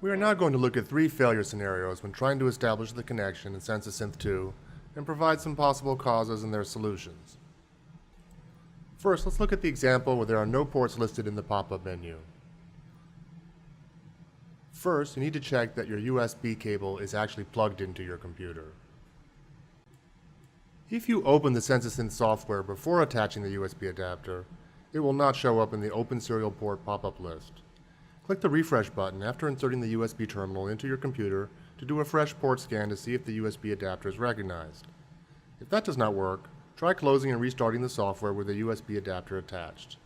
We are now going to look at 3 failure scenarios when trying to establish the connection in SS03 2 and provide some possible causes and their solutions. First, let's look at the example where there are no ports listed in the pop-up menu. First, you need to check that your USB cable is actually plugged into your computer. If you open the SS03 software before attaching the USB adapter, it will not show up in the Open Serial Port pop-up list. Click the refresh button after inserting the USB terminal into your computer to do a fresh port scan to see if the USB adapter is recognized. If that does not work, try closing and restarting the software with the USB adapter attached.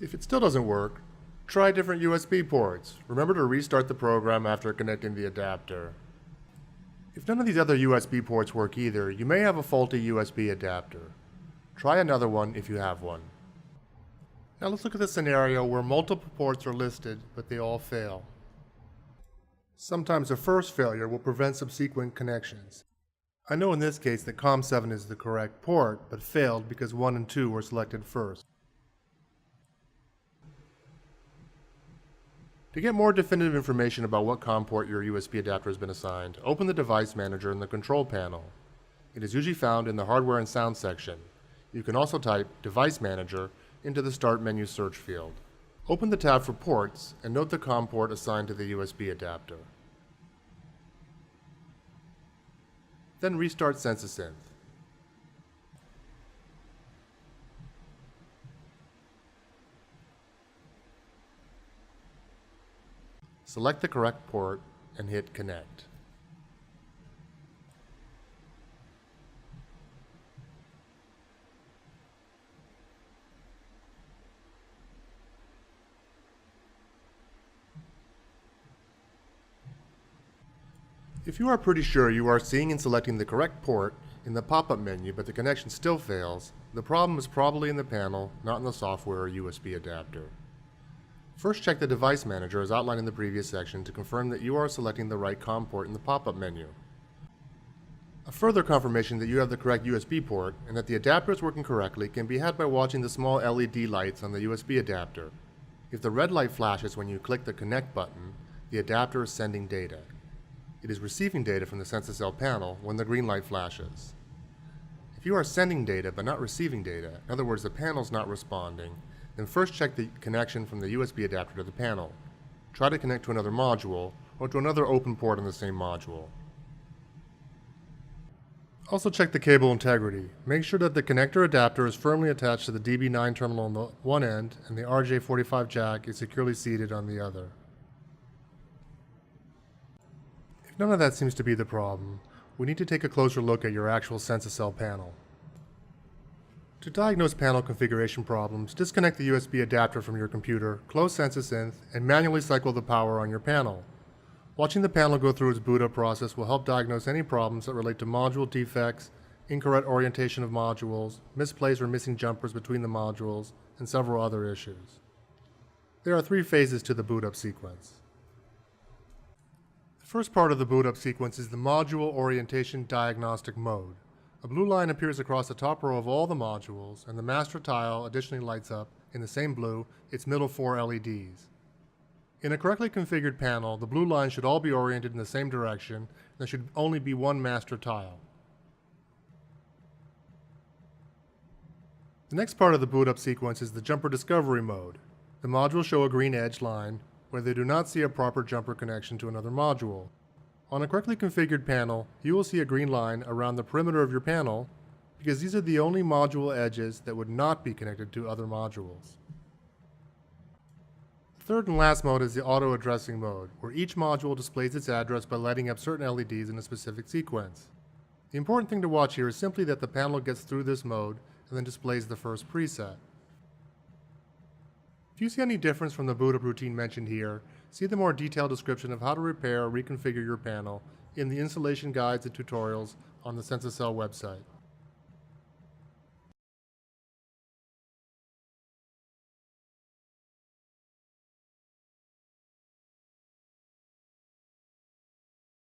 If it still doesn't work, try different USB ports. Remember to restart the program after connecting the adapter. If none of these other USB ports work either, you may have a faulty USB adapter. Try another one if you have one. Now let's look at the scenario where multiple ports are listed, but they all fail. Sometimes the first failure will prevent subsequent connections. I know in this case that COM7 is the correct port, but failed because 1 and 2 were selected first. To get more definitive information about what COM port your USB adapter has been assigned, open the Device Manager in the Control panel. It is usually found in the Hardware and Sound section. You can also type Device Manager into the Start menu search field. Open the tab for Ports and note the COM port assigned to the USB adapter. Then restart SS03. Select the correct port and hit Connect. If you are pretty sure you are seeing and selecting the correct port in the pop-up menu but the connection still fails, the problem is probably in the panel, not in the software or USB adapter. First, check the Device Manager as outlined in the previous section to confirm that you are selecting the right COM port in the pop-up menu. A further confirmation that you have the correct USB port and that the adapter is working correctly can be had by watching the small LED lights on the USB adapter. If the red light flashes when you click the Connect button, the adapter is sending data. It is receiving data from the SensorCell panel when the green light flashes. If you are sending data but not receiving data, in other words the panel is not responding, then first check the connection from the USB adapter to the panel. Try to connect to another module or to another open port on the same module. Also check the cable integrity. Make sure that the connector adapter is firmly attached to the DB9 terminal on the one end and the RJ45 jack is securely seated on the other. If none of that seems to be the problem, we need to take a closer look at your actual SensorCell panel. To diagnose panel configuration problems, disconnect the USB adapter from your computer, close SS03, and manually cycle the power on your panel. Watching the panel go through its boot up process will help diagnose any problems that relate to module defects, incorrect orientation of modules, misplaced or missing jumpers between the modules, and several other issues. There are 3 phases to the boot up sequence. The first part of the boot up sequence is the Module Orientation Diagnostic Mode. A blue line appears across the top row of all the modules, and the master tile additionally lights up, in the same blue, its middle 4 LEDs. In a correctly configured panel, the blue lines should all be oriented in the same direction, and there should only be one master tile. The next part of the boot up sequence is the Jumper Discovery Mode. The modules show a green edge line, where they do not see a proper jumper connection to another module. On a correctly configured panel, you will see a green line around the perimeter of your panel because these are the only module edges that would not be connected to other modules. The third and last mode is the Auto Addressing Mode, where each module displays its address by lighting up certain LEDs in a specific sequence. The important thing to watch here is simply that the panel gets through this mode and then displays the first preset. If you see any difference from the boot up routine mentioned here, see the more detailed description of how to repair or reconfigure your panel in the installation guides and tutorials on the SensorCell website.